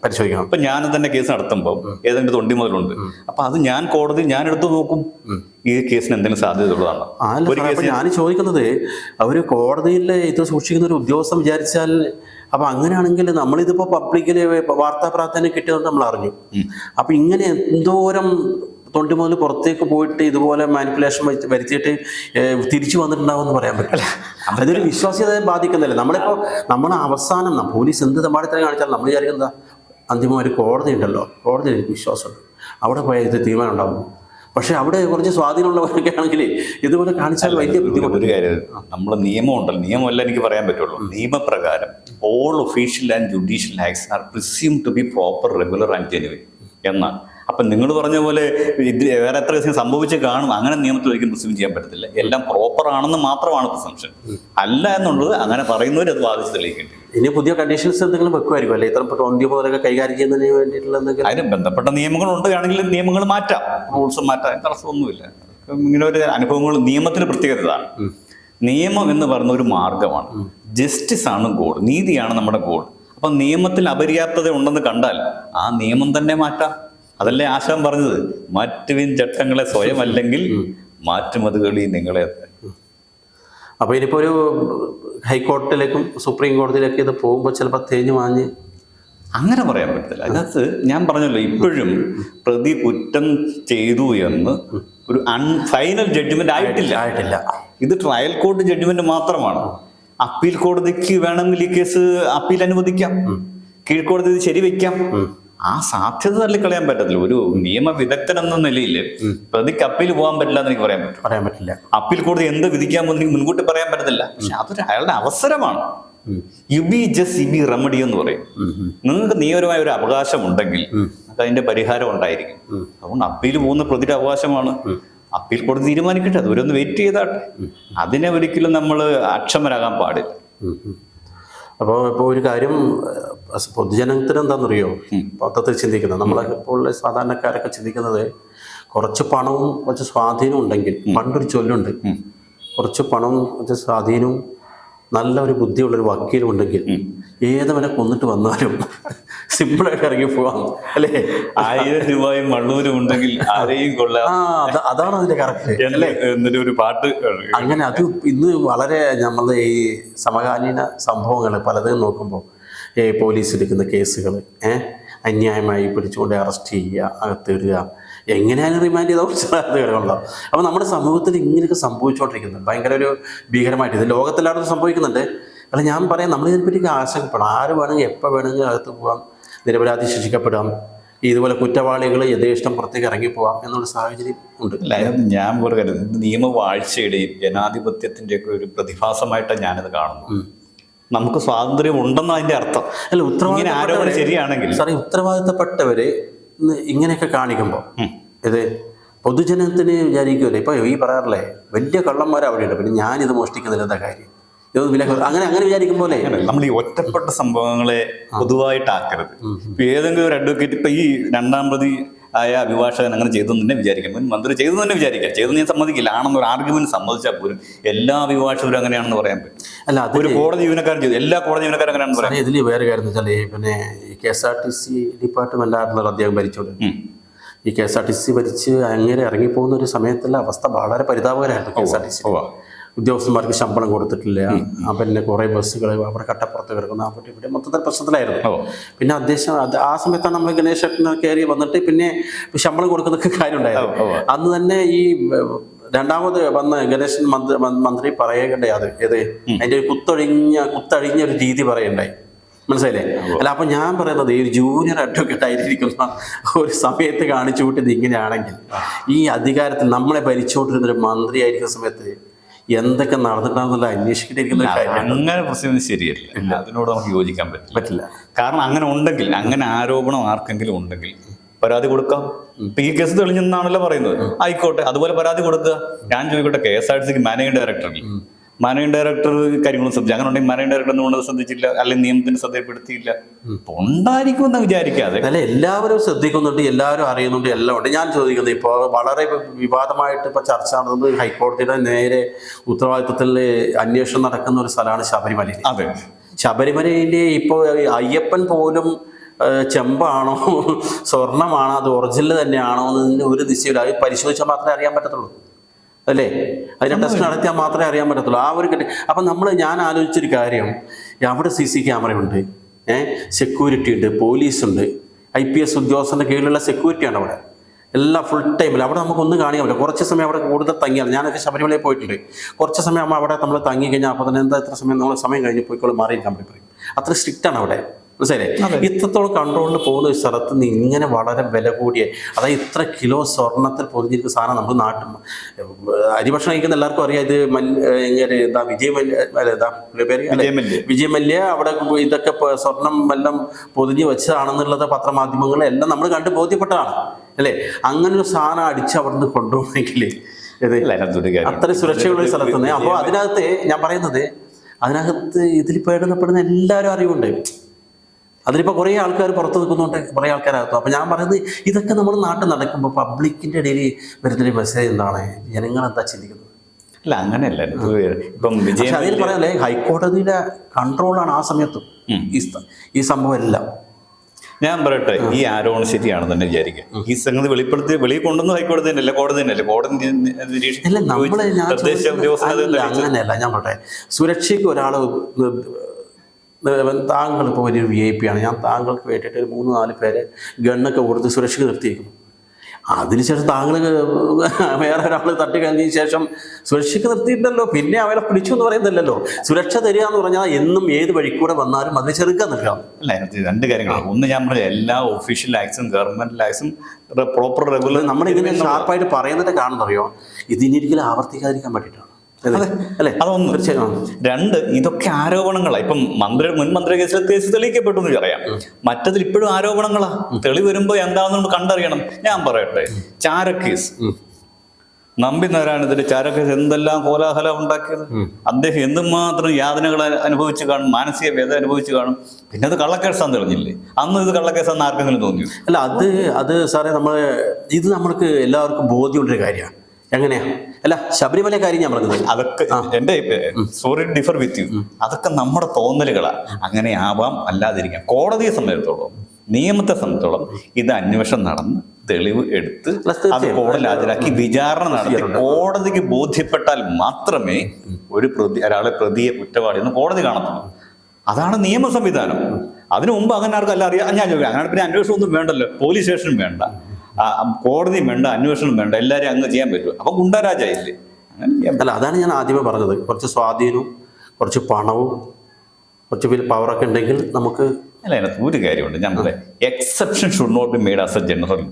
ഇപ്പൊ ഞാൻ തന്നെ കേസ് നടത്തുമ്പോൾ ഏതെങ്കിലും തൊണ്ടി മുതലുണ്ട്, അപ്പൊ അത് ഞാൻ എടുത്തു നോക്കും ഈ കേസിന് എന്തെങ്കിലും സാധ്യത ഉള്ളതാണ്. ഞാൻ ചോദിക്കുന്നത്, അവര് കോടതിയിൽ ഇത് സൂക്ഷിക്കുന്ന ഒരു ഉദ്യോഗസ്ഥൻ വിചാരിച്ചാൽ, അപ്പൊ അങ്ങനെയാണെങ്കിൽ നമ്മളിതിപ്പോ പബ്ലിക്കില് വാർത്താ പ്രാധാന്യം കിട്ടിയതുകൊണ്ട് നമ്മൾ അറിഞ്ഞു. അപ്പൊ ഇങ്ങനെ എന്തോരം തൊണ്ടി മുതൽ പുറത്തേക്ക് പോയിട്ട് ഇതുപോലെ മാനിപ്പുലേഷൻ വരുത്തിയിട്ട് തിരിച്ചു വന്നിട്ടുണ്ടാവുമെന്ന് പറയാൻ പറ്റില്ല. അതൊരു വിശ്വാസ്യതയെ ബാധിക്കുന്നില്ല. നമ്മളെ അവസാനം പോലീസ് എന്ത് തമ്പാടിത്തരം കാണിച്ചാൽ നമ്മൾ വിചാരിക്കുന്നത് അന്തിമം ഒരു കോടതി ഉണ്ടല്ലോ, കോടതി എനിക്ക് വിശ്വാസമുണ്ട്, അവിടെ പോയാൽ ഇത് തീരുമാനം ഉണ്ടാവും. പക്ഷെ അവിടെ കുറച്ച് സ്വാധീനമുള്ളവരൊക്കെ ആണെങ്കിൽ ഇതുപോലെ കാണിച്ചാൽ വലിയ ബുദ്ധിമുട്ട്. ഒരു കാര്യം, നമ്മുടെ നിയമം ഉണ്ടല്ലോ, നിയമമല്ല എനിക്ക് പറയാൻ പറ്റുള്ളൂ. നിയമപ്രകാരം all official and judicial acts are presumed to be proper, regular and genuine എന്നാണ്. അപ്പം നിങ്ങൾ പറഞ്ഞ പോലെ വേറെ എത്ര കേസുകൾ സംഭവിച്ച് കാണും, അങ്ങനെ നിയമത്തിൽ ഒരിക്കലും പ്രിസ്യൂം ചെയ്യാൻ പറ്റത്തില്ല. എല്ലാം പ്രോപ്പർ ആണെന്ന് മാത്രമാണ് പ്രിസംപ്ഷൻ. അല്ല എന്നുള്ളത് അങ്ങനെ പറയുന്നവർ അത് വാദിച്ച് തെളിയിക്കേണ്ടി. ഇനി പുതിയ കണ്ടീഷൻസ് എന്തെങ്കിലും വെക്കുമായിരിക്കും, അല്ലെ? ഇത്ര തൊണ്ടി മുതലൊക്കെ കൈകാര്യം ചെയ്യുന്നതിന് വേണ്ടിയിട്ടുള്ള എന്തെങ്കിലും അതിന് ബന്ധപ്പെട്ട നിയമങ്ങൾ ഉണ്ടെങ്കിൽ നിയമങ്ങൾ മാറ്റാം, റൂൾസ് മാറ്റാം, തടസ്സമൊന്നുമില്ല. ഇങ്ങനെ ഒരു അനുഭവങ്ങൾ നിയമത്തിന് പ്രത്യേകത. നിയമം എന്ന് പറയുന്ന ഒരു മാർഗമാണ്. ജസ്റ്റിസ് ആണ് ഗോൾ, നീതിയാണ് നമ്മുടെ ഗോൾ. അപ്പം നിയമത്തിൽ അപര്യാപ്തത ഉണ്ടെന്ന് കണ്ടാൽ ആ നിയമം തന്നെ മാറ്റാം. അതല്ലേ ആശാൻ പറഞ്ഞത്, മാറ്റുവിൻ ചട്ടങ്ങളെ സ്വയം, അല്ലെങ്കിൽ മാറ്റുമതുകളി നിങ്ങളെ. അപ്പൊ ഇനിയിപ്പോ ഒരു ഹൈക്കോടതിയിലേക്കും സുപ്രീം കോടതിയിലേക്കും ഇത് പോകുമ്പോൾ ചിലപ്പോൾ തേഞ്ഞു മാഞ്ഞ് അങ്ങനെ പറയാൻ പറ്റില്ല. അതിനകത്ത് ഞാൻ പറഞ്ഞല്ലോ, ഇപ്പോഴും പ്രതി കുറ്റം ചെയ്തു എന്ന് ഒരു ഫൈനൽ ജഡ്ജ്മെന്റ് ആയിട്ടില്ല. ഇത് ട്രയൽ കോർട്ട് ജഡ്ജ്മെന്റ് മാത്രമാണ്. അപ്പീൽ കോടതിക്ക് വേണമെങ്കിൽ ഈ കേസ് അപ്പീൽ അനുവദിക്കാം, കീഴ്ക്കോടതി ഇത് ശരിവെക്കാം. ആ സാധ്യത തള്ളിക്കളയാൻ പറ്റത്തില്ല. ഒരു നിയമ വിദഗ്ധൻ എന്ന നിലയിൽ പ്രതിക്ക് അപ്പീൽ പോകാൻ പറ്റില്ല എന്ന് എനിക്ക് പറയാൻ പറ്റില്ല. അപ്പീൽ കോടതി എന്ത് വിധിക്കാമെന്ന് എനിക്ക് മുൻകൂട്ടി പറയാൻ പറ്റത്തില്ല. പക്ഷെ അതൊരു അയാളുടെ അവസരമാണ്. യുബി റെമഡി എന്ന് പറയും. നിങ്ങൾക്ക് നിയമപരമായ ഒരു അവകാശം ഉണ്ടെങ്കിൽ അത് അതിന്റെ പരിഹാരം ഉണ്ടായിരിക്കും. അതുകൊണ്ട് അപ്പീൽ പോകുന്ന പ്രതിയുടെ അവകാശമാണ്. അപ്പീൽ കോടതി തീരുമാനിക്കട്ടെ, അതുവരെ വെയിറ്റ് ചെയ്താട്ടെ. അതിനെ ഒരിക്കലും നമ്മൾ അക്ഷമരാകാൻ പാടില്ല. ഇപ്പോൾ ഒരു കാര്യം പൊതുജനത്തിന് എന്താണെന്നറിയോ മൊത്തത്തിൽ ചിന്തിക്കുന്നത്, നമ്മളെ ഇപ്പോൾ സാധാരണക്കാരൊക്കെ ചിന്തിക്കുന്നത്, കുറച്ച് പണവും കുറച്ച് സ്വാധീനവും ഉണ്ടെങ്കിൽ, പണ്ടൊരു ചൊല്ലുണ്ട്, കുറച്ച് പണവും കുറച്ച് സ്വാധീനവും നല്ലൊരു ബുദ്ധിയുള്ളൊരു വക്കീലും ഉണ്ടെങ്കിൽ ഏതവനെ കൊന്നിട്ട് വന്നാലും സിമ്പിളായിട്ട് ഇറങ്ങി പോവാം, അല്ലേ? 1000 രൂപയും വള്ളൂരും ഉണ്ടെങ്കിൽ ആരെയും കൊള്ളാം. അതാണ് അതിന്റെ കറക്റ്റ്, അല്ലേ? എന്നിട്ട് ഒരു പാട്ട് അങ്ങനെ. അത് ഇന്ന് വളരെ നമ്മളുടെ ഈ സമകാലീന സംഭവങ്ങൾ പലതും നോക്കുമ്പോൾ പോലീസ് എടുക്കുന്ന കേസുകൾ അന്യായമായി പിടിച്ചുകൊണ്ട് അറസ്റ്റ് ചെയ്യുക, അകത്തിടുക, എങ്ങനെയാണ് റിമാൻഡ് ചെയ്ത കുറിച്ചുള്ള. അപ്പോൾ നമ്മുടെ സമൂഹത്തിൽ ഇങ്ങനെയൊക്കെ സംഭവിച്ചുകൊണ്ടിരിക്കുന്നത് ഭയങ്കര ഒരു ഭീകരമായിട്ട്. ഇത് ലോകത്തെല്ലായിടത്തും സംഭവിക്കുന്നുണ്ട്. അല്ല, ഞാൻ പറയാം, നമ്മളിതിനെപ്പറ്റി ആശങ്കപ്പെടാം. ആര് വേണമെങ്കിൽ എപ്പോൾ വേണമെങ്കിൽ അകത്ത് പോകാം, നിരപരാധി ശിക്ഷിക്കപ്പെടാം, ഇതുപോലെ കുറ്റവാളികൾ യഥേഷ്ടം പുറത്തേക്ക് ഇറങ്ങിപ്പോവാം എന്നുള്ള സാഹചര്യം ഉണ്ട്. അല്ല, ഞാൻ പറയുന്നത് നിയമവാഴ്ചയുടെയും ജനാധിപത്യത്തിൻ്റെയൊക്കെ ഒരു പ്രതിഭാസമായിട്ടാണ് ഞാനത് കാണുന്നു. നമുക്ക് സ്വാതന്ത്ര്യം ഉണ്ടെന്ന് അതിൻ്റെ അർത്ഥം. അല്ല, ആരോപണം ശരിയാണെങ്കിൽ സാറേ, ഉത്തരവാദിത്തപ്പെട്ടവര് ഇങ്ങനെയൊക്കെ കാണിക്കുമ്പോൾ ഇത് പൊതുജനത്തിന് വിചാരിക്കുമല്ലോ. ഇപ്പൊ ഈ പറയാറില്ലേ, വലിയ കള്ളന്മാർ അവിടെയുണ്ട്, പിന്നെ ഞാനിത് മോഷ്ടിക്കുന്നില്ല, എന്താ കാര്യം, ഇതൊന്നും വില അങ്ങനെ വിചാരിക്കും പോലെ. നമ്മൾ ഈ ഒറ്റപ്പെട്ട സംഭവങ്ങളെ പൊതുവായിട്ടാക്കരുത്. ഇപ്പൊ ഏതെങ്കിലും ഒരു അഡ്വക്കേറ്റ്, ഇപ്പൊ ഈ 2ാം പ്രതി ആയ അഭിഭാഷകൻ അങ്ങനെ ചെയ്തെന്ന് തന്നെ വിചാരിക്കാം, മുൻ മന്ത്രി ചെയ്തെന്ന് തന്നെ വിചാരിക്കാം, ചെയ്തെന്ന് ഞാൻ സമ്മതിക്കില്ല, ആണെന്നൊരു ആർഗ്യുമെന്റ് സമ്മതിച്ചാൽ പോലും എല്ലാ അഭിഭാഷകരും അങ്ങനെയാണെന്ന് പറയാൻ പറ്റും. അല്ല, ഒരു കോടതി ജീവനക്കാരൻ ചെയ്തു, എല്ലാ കോടതി ജീവനക്കാരും അങ്ങനെയാണെന്ന് പറയാം. ഇതിൽ വേറെ കാര്യം എന്ന് വെച്ചാൽ, പിന്നെ ഈ KSRTC ഡിപ്പാർട്ട്മെന്റായിരുന്നല്ലോ അദ്ദേഹം ഭരിച്ചോളൂ. ഈ KSRTC ഭരിച്ച് അങ്ങനെ ഇറങ്ങിപ്പോകുന്ന ഒരു സമയത്തുള്ള അവസ്ഥ വളരെ പരിതാപകരമായിരുന്നു. KSRTC ഉദ്യോഗസ്ഥന്മാർക്ക് ശമ്പളം കൊടുത്തിട്ടില്ല, പിന്നെ കുറേ ബസ്സുകൾ അവിടെ കട്ടപ്പുറത്ത് കിടക്കുന്ന അവിടെ ഇവിടെ മൊത്തത്തിൽ പ്രശ്നത്തിലായിരുന്നു. പിന്നെ ആ സമയത്താണ് നമ്മൾ ഗണേശ് കയറി വന്നിട്ട് പിന്നെ ശമ്പളം കൊടുക്കുന്നൊക്കെ കാര്യം ഉണ്ടായിരുന്നു. അന്ന് തന്നെ ഈ രണ്ടാമത് വന്ന ഗണേശൻ മന്ത്രി പറയേണ്ടേ അത് അതിൻ്റെ ഒരു കുത്തഴിഞ്ഞ ഒരു രീതി പറയണ്ടായി, മനസ്സിലായില്ലേ? അല്ല, അപ്പം ഞാൻ പറയുന്നത് ഈ ജൂനിയർ അഡ്വക്കേറ്റ് ആയിരിക്കുന്ന ഒരു സമയത്ത് കാണിച്ചു കൂട്ടിയത് ഇങ്ങനെയാണെങ്കിൽ, ഈ അധികാരത്തിൽ നമ്മളെ ഭരിച്ചുകൊണ്ടിരുന്ന ഒരു മന്ത്രി ആയിരിക്കുന്ന സമയത്ത് എന്തൊക്കെ നടന്നിട്ടാണെന്നുള്ള അന്വേഷിക്കേണ്ടിയിരിക്കുന്ന അങ്ങനെ പ്രശ്നം ശരിയല്ല. അതിനോട് നമുക്ക് യോജിക്കാൻ പറ്റില്ല. കാരണം അങ്ങനെ ഉണ്ടെങ്കിൽ, അങ്ങനെ ആരോപണം ആർക്കെങ്കിലും ഉണ്ടെങ്കിൽ പരാതി കൊടുക്കാം. ഇപ്പൊ ഈ കേസ് തെളിഞ്ഞെന്നാണല്ലോ പറയുന്നത്, ആയിക്കോട്ടെ, അതുപോലെ പരാതി കൊടുക്കുക. ഞാൻ ചോദിക്കട്ടെ, KSRTCക്ക് മാനേജിംഗ് ഡയറക്ടർ കാര്യങ്ങളും ശ്രദ്ധിച്ചു, അങ്ങനെ ഉണ്ടെങ്കിൽ മാനേജിംഗ് ഡയറക്ടർ ഒന്നും ശ്രദ്ധിച്ചില്ല, അല്ലെങ്കിൽ നിയമത്തിന് ശ്രദ്ധപ്പെടുത്തിയില്ല, ഉണ്ടായിരിക്കുമെന്ന് വിചാരിക്കാതെ. അല്ല, എല്ലാവരും ശ്രദ്ധിക്കുന്നുണ്ട്, എല്ലാവരും അറിയുന്നുണ്ട്, എല്ലാം ഉണ്ട്. ഞാൻ ചോദിക്കുന്നത്, ഇപ്പോൾ വളരെ വിവാദമായിട്ട് ഇപ്പോൾ ചർച്ച നടന്നത് ഹൈക്കോടതിയുടെ നേരെ ഉത്തരവാദിത്വത്തിൽ അന്വേഷണം നടക്കുന്ന ഒരു സ്ഥലമാണ് ശബരിമല. അതെ, ശബരിമലയിലെ ഇപ്പോൾ അയ്യപ്പൻ പോലും ചെമ്പാണോ സ്വർണ്ണമാണോ അത് ഒറിജിനൽ തന്നെയാണോ എന്നതിന് ഒരു ദിശയില്ല. അത് പരിശോധിച്ചാൽ മാത്രമേ അറിയാൻ പറ്റത്തുള്ളൂ, അല്ലേ? അതിന് ടെസ്റ്റ് നടത്തിയാൽ മാത്രമേ അറിയാൻ പറ്റത്തുള്ളൂ. ആ ഒരു അപ്പം ഞാൻ ആലോചിച്ചൊരു കാര്യം, അവിടെ CC ക്യാമറയുണ്ട്, സെക്യൂരിറ്റി ഉണ്ട്, പോലീസുണ്ട്, IPS ഉദ്യോഗസ്ഥൻ്റെ കീഴിലുള്ള സെക്യൂരിറ്റിയാണ് അവിടെ എല്ലാം ഫുൾ ടൈമിൽ. അവിടെ നമുക്കൊന്നും കാണിക്കാൻ പറ്റില്ല. കുറച്ച് സമയം അവിടെ കൂടുതൽ തങ്ങിയാൽ, ഞാനൊക്കെ ശബരിമലയിൽ പോയിട്ടുണ്ട്, കുറച്ച് സമയം അവിടെ നമ്മൾ തങ്ങി കഴിഞ്ഞാൽ അപ്പോൾ തന്നെ എന്താ ഇത്ര സമയം, നമ്മൾ സമയം കഴിഞ്ഞ് പോയിക്കോളും, മാറിയിരിക്കാൻ പറയും. അത്ര സ്ട്രിക്റ്റാണ് അവിടെ, മനസ്സിലായില്ലേ? ഇത്രത്തോളം കൺട്രോളിൽ പോകുന്ന ഒരു സ്ഥലത്ത് നിന്ന് ഇങ്ങനെ വളരെ വില കൂടിയ, അതായത് ഇത്ര കിലോ സ്വർണ്ണത്തിൽ പൊതിഞ്ഞിരിക്കുന്ന സാധനം നമ്മൾ നാട്ടിൽ അരിഭക്ഷണം കഴിക്കുന്ന എല്ലാവർക്കും അറിയാം. ഇത് എന്താ വിജയമല്യ അവിടെ ഇതൊക്കെ സ്വർണം എല്ലാം പൊതിഞ്ഞ് വെച്ചതാണെന്നുള്ളത് പത്രമാധ്യമങ്ങളെല്ലാം നമ്മൾ കണ്ട് ബോധ്യപ്പെട്ടതാണ്, അല്ലേ? അങ്ങനെ ഒരു സാധനം അടിച്ച് അവിടെ നിന്ന് കൊണ്ടുപോകണമെങ്കിൽ അത്ര സുരക്ഷയുള്ള ഒരു സ്ഥലത്ത് നിന്ന്. അപ്പോൾ അതിനകത്ത് ഞാൻ പറയുന്നത്, അതിനകത്ത് ഇതിൽ പെടുന്ന എല്ലാവരും അറിവുണ്ട്. അതിലിപ്പോൾ കുറേ ആൾക്കാർ പുറത്ത് നിൽക്കുന്നുണ്ട്, കുറേ ആൾക്കാരകത്തു. അപ്പം ഞാൻ പറയുന്നത്, ഇതൊക്കെ നമ്മൾ നാട്ടിൽ നടക്കുമ്പോൾ പബ്ലിക്കിൻ്റെ ഇടയിൽ വരുന്നൊരു മെസ്സേജ് എന്താണ്, ജനങ്ങൾ എന്താ ചിന്തിക്കുന്നത്? അല്ല, അങ്ങനെയല്ല. ഇപ്പം അതിൽ പറയാല്ലേ, ഹൈക്കോടതിയുടെ കൺട്രോളാണ് ആ സമയത്തും ഈ സംഭവം എല്ലാം. ഞാൻ പറയട്ടെ, ഈ ആരോപണം ശരിയാണെന്ന് തന്നെ വിചാരിക്കുക. ഈ സംഗതി വെളിയിൽ കൊണ്ടുവന്ന് ഹൈക്കോടതി തന്നെയല്ലേ, കോടതി തന്നെയല്ലേ, കോടതി അങ്ങനെയല്ല. ഞാൻ പറയട്ടെ, സുരക്ഷയ്ക്ക് ഒരാൾ, താങ്കൾ ഇപ്പോൾ വലിയൊരു VIP ആണ്, ഞാൻ താങ്കൾക്ക് വേണ്ടിയിട്ട് ഒരു 3-4 പേരെ ഗണ്ണൊക്കെ കൊടുത്ത് സുരക്ഷയ്ക്ക് നിർത്തിയിരിക്കുന്നു. അതിനുശേഷം താങ്കൾ വേറെ ഒരാൾ തട്ടി കഴിഞ്ഞതിന് ശേഷം സുരക്ഷയ്ക്ക് നിർത്തിയിട്ടല്ലോ, പിന്നെ അവരെ പിടിച്ചു എന്ന് പറയുന്നില്ലല്ലോ. സുരക്ഷ തരിക എന്ന് പറഞ്ഞാൽ എന്നും ഏത് വഴിക്കൂടെ വന്നാലും അതിന് ചെറുക്കാൻ നൽകാം. അല്ല, രണ്ട് കാര്യങ്ങളാണ്. ഒന്ന്, ഞാൻ പറഞ്ഞ എല്ലാ ഒഫീഷ്യൽ ആക്ട്സും ഗവൺമെന്റ് ആക്ട്സും പ്രോപ്പർ റെഗുലർ നമ്മളിങ്ങനെ ഷാർപ്പായിട്ട് പറയുന്നത് കാണുന്നറിയോ, ഇതിനൊരിക്കലും ആവർത്തിക്കാതിരിക്കാൻ വേണ്ടിയിട്ടാണ്. അതൊന്ന്. 2, ഇതൊക്കെ ആരോപണങ്ങളാണ്. ഇപ്പം മുൻ മന്ത്രി കേസിൽ തെളിയിക്കപ്പെട്ടു എന്ന് പറയാം. മറ്റതിൽ ഇപ്പോഴും ആരോപണങ്ങളാ. തെളി വരുമ്പോ എന്താണെന്ന് കണ്ടറിയണം. ഞാൻ പറയട്ടെ, ചാരക്കേസ്, നമ്പി നാരായണത്തിന്റെ ചാരക്കേസ് എന്തെല്ലാം കോലാഹലം ഉണ്ടാക്കിയത്. അദ്ദേഹം എന്തുമാത്രം യാതനകൾ അനുഭവിച്ചു കാണും, മാനസിക വേദന അനുഭവിച്ചു കാണും. പിന്നെ അത് കള്ളക്കേസാന്ന് തെളിഞ്ഞില്ലേ? അന്ന് ഇത് കള്ളക്കേസാന്ന് ആർക്കെങ്കിലും തോന്നിയോ? അല്ല, അത് സാറേ, ഇത് നമ്മൾക്ക് എല്ലാവർക്കും ബോധ്യമുള്ളൊരു കാര്യമാണ്. എങ്ങനെയാ? അല്ല, ശബരിമല കാര്യം ഞാൻ പറഞ്ഞത്, അതൊക്കെ എന്റെ സോറി ഡിഫർ വിത്ത് യു, അതൊക്കെ നമ്മുടെ തോന്നലുകളാണ്. അങ്ങനെ ആവാം, അല്ലാതിരിക്കാം. കോടതിയെ സംബന്ധിച്ചിടത്തോളം, നിയമത്തെ സംബന്ധിച്ചിടത്തോളം, ഇത് അന്വേഷണം നടന്ന് തെളിവ് എടുത്ത് അത് കോടതിയിൽ ഹാജരാക്കി വിചാരണ നടത്തി കോടതിക്ക് ബോധ്യപ്പെട്ടാൽ മാത്രമേ ഒരാളെ പ്രതിയെ കുറ്റവാളിയെന്ന് കോടതി കാണത്തുള്ളൂ. അതാണ് നിയമ സംവിധാനം. അതിനു മുമ്പ് അങ്ങനെ ആർക്കും അല്ല അറിയാം. ഞാൻ ചോദിക്കാം, അങ്ങനെ പിന്നെ അന്വേഷണം ഒന്നും വേണ്ടല്ലോ, പോലീസ് സ്റ്റേഷനും വേണ്ട. കോടതിയും വേണ്ട, അന്വേഷണം വേണ്ട, എല്ലാവരും അങ്ങ് ചെയ്യാൻ പറ്റും. അപ്പം ഗുണ്ടാരാജായില്ലേ? അങ്ങനെ ചെയ്യാൻ അല്ല, അതാണ് ഞാൻ ആദ്യമേ പറഞ്ഞത്. കുറച്ച് സ്വാധീനവും കുറച്ച് പണവും കുറച്ച് പവറൊക്കെ ഉണ്ടെങ്കിൽ നമുക്ക്. അല്ല, അതിനകത്ത് ഒരു കാര്യമുണ്ട്. ഞാൻ പറയാം, exception should not be made as a general.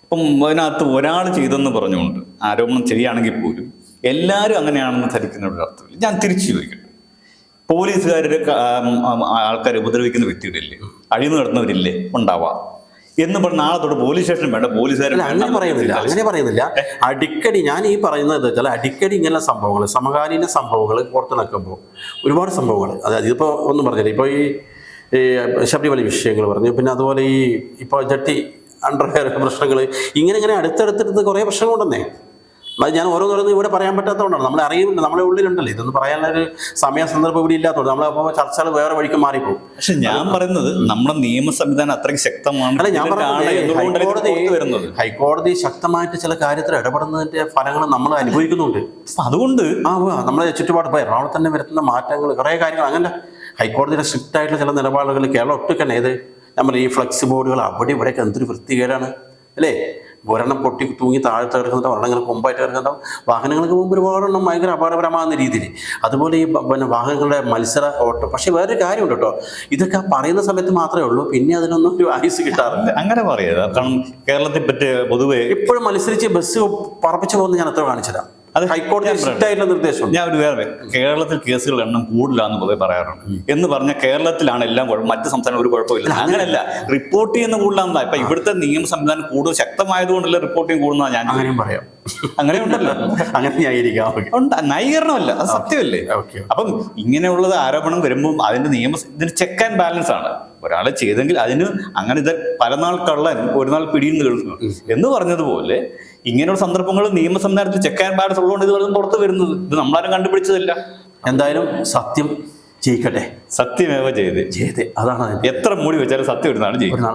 ഇപ്പം അതിനകത്ത് ഒരാൾ ചെയ്തെന്ന് പറഞ്ഞുകൊണ്ട് ആരോപണം ശരിയാണെങ്കിൽ പോലും എല്ലാവരും അങ്ങനെയാണെന്ന് ധരിക്കുന്ന ഒരു അർത്ഥമില്ല. ഞാൻ തിരിച്ചു ചോദിക്കട്ടെ, പോലീസുകാരുടെ ആൾക്കാരെ ഉപദ്രവിക്കുന്ന വ്യക്തികളില്ലേ, അഴിമതി നടത്തുന്നവരില്ലേ, ഉണ്ടാവാം എന്ന് പറഞ്ഞ നാളെ തൊട്ട് പോലീസ് സ്റ്റേഷൻ വേണ്ട, പോലീസുകാർ അങ്ങനെ പറയുന്നില്ല. അടിക്കടി ഞാൻ ഈ പറയുന്നത് ചില അടിക്കടി ഇങ്ങനെ സംഭവങ്ങൾ, സമകാലീന സംഭവങ്ങൾ പുറത്തു നിൽക്കുമ്പോൾ ഒരുപാട് സംഭവങ്ങൾ, അതായത് ഇതിപ്പോൾ ഒന്നും പറഞ്ഞില്ല, ഇപ്പോൾ ഈ ശബരിമല വിഷയങ്ങൾ പറഞ്ഞു, പിന്നെ അതുപോലെ ഈ ഇപ്പോൾ ജട്ടി അണ്ടർവെയർ പ്രശ്നങ്ങൾ, ഇങ്ങനെ അടുത്തടുത്തടുത്ത് കുറേ പ്രശ്നങ്ങളുണ്ടെന്നേ. അത് ഞാൻ ഓരോന്നോരോന്നും ഇവിടെ പറയാൻ പറ്റാത്തതുകൊണ്ടാണ്. നമ്മളെ അറിയുന്നില്ല, നമ്മളെ ഉള്ളിലുണ്ടല്ലോ, ഇതൊന്നും പറയാനൊരു സമയ സന്ദർഭം ഇവിടെ ഇല്ലാത്തതുകൊണ്ട് നമ്മളപ്പോൾ ചർച്ചകൾ വേറെ വഴിക്ക് മാറിപ്പോകും. പക്ഷെ ഞാൻ പറയുന്നത് നമ്മുടെ നിയമ സംവിധാനം അത്രയ്ക്ക് ശക്തമാണ്. അല്ല, ഞാൻ പറയുന്നത് ഹൈക്കോടതി ശക്തമായിട്ട് ചില കാര്യത്തിൽ ഇടപെടുന്നതിന്റെ ഫലങ്ങൾ നമ്മൾ അനുഭവിക്കുന്നുണ്ട്. അതുകൊണ്ട് നമ്മളെ ചുറ്റുപാട് ഇപ്പോൾ എറണാകുളത്ത് തന്നെ വരുത്തുന്ന മാറ്റങ്ങൾ, കുറേ കാര്യങ്ങൾ അങ്ങനെ ഹൈക്കോടതിയുടെ സ്ട്രിക്റ്റ് ആയിട്ടുള്ള ചില നിലപാടുകൾ കേരളം ഒട്ടുക്കന്നെ. ഏത് നമ്മൾ ഈ ഫ്ലെക്സ് ബോർഡുകൾ അവിടെ ഇവിടെയൊക്കെ എന്തൊരു വൃത്തികേടാണ് അല്ലേ? ഒരെണ്ണം പൊട്ടി തൂങ്ങി താഴത്ത് കിടക്കുന്നുണ്ടാവും, ഒരെണ്ണം കൊമ്പായിട്ട് കിടക്കുന്നുണ്ടാവും. വാഹനങ്ങൾക്ക് മുമ്പ് ഒരുപാടെണ്ണം ഭയങ്കര അപകടപരമാകുന്ന രീതിയിൽ. അതുപോലെ ഈ പിന്നെ വാഹനങ്ങളുടെ മത്സര ഓട്ടം. പക്ഷെ വേറൊരു കാര്യമുണ്ട് കേട്ടോ, ഇതൊക്കെ പറയുന്ന സമയത്ത് മാത്രമേ ഉള്ളൂ, പിന്നെ അതിനൊന്നും ഒരു ആയുസ് കിട്ടാറില്ല. അങ്ങനെ പറയരുത്. കാരണം കേരളത്തെ പറ്റി പൊതുവെ ഇപ്പോഴും മത്സരിച്ച് ബസ് പറപ്പിച്ചു പോകുന്ന ഞാൻ എത്ര കാണിച്ചതാണ്. അത് ഹൈക്കോടതി സ്ട്രിക്റ്റായിട്ടുള്ള നിർദ്ദേശം. ഞാൻ ഒരു വേറെ, കേരളത്തിൽ കേസുകളുടെ എണ്ണം കൂടുതലാന്ന് പൊതുവെ പറയാറുണ്ട്. എന്ന് പറഞ്ഞാൽ കേരളത്തിലാണ് എല്ലാം കുഴപ്പം, മറ്റ് സംസ്ഥാനം ഒരു കുഴപ്പമില്ല. അങ്ങനെയല്ല, റിപ്പോർട്ട് ചെയ്യുന്ന കൂടുതലാണെന്നാ. ഇപ്പൊ ഇവിടുത്തെ നിയമ സംവിധാനം കൂടുതൽ ശക്തമായതുകൊണ്ടല്ല റിപ്പോർട്ടിങ് കൂടുന്നതാണ്. ഞാൻ അങ്ങനെയും പറയാം. അങ്ങനെ ഉണ്ടല്ലോ, അങ്ങനെ ന്യായീകരിക്കാം. ന്യായീകരണമല്ല, അത് സത്യമല്ലേ? അപ്പം ഇങ്ങനെയുള്ളത് ആരോപണം വരുമ്പോൾ അതിന്റെ ഇതിന് ചെക്ക് ആൻഡ് ബാലൻസ് ആണ്. ഒരാൾ ചെയ്തെങ്കിൽ അതിന് അങ്ങനെ ഇത് പലനാൾ കള്ളൻ ഒരു നാൾ പിടിയുന്ന കേൾക്കും എന്ന് പറഞ്ഞതുപോലെ ഇങ്ങനെയുള്ള സന്ദർഭങ്ങൾ നിയമ സംവിധാനത്തിൽ ചെക്ക് ആൻഡ് ബാലൻസ് ഉള്ളതുകൊണ്ട് ഇത് പുറത്ത് വരുന്നത്. ഇത് നമ്മളാരും കണ്ടുപിടിച്ചതല്ല. എന്തായാലും സത്യം ജയിക്കട്ടെ. സത്യമേവ ചെയ്തേ. അതാണ് എത്ര മൂടി വെച്ചാലും സത്യം ഒരു നാൾ ജയിക്കും.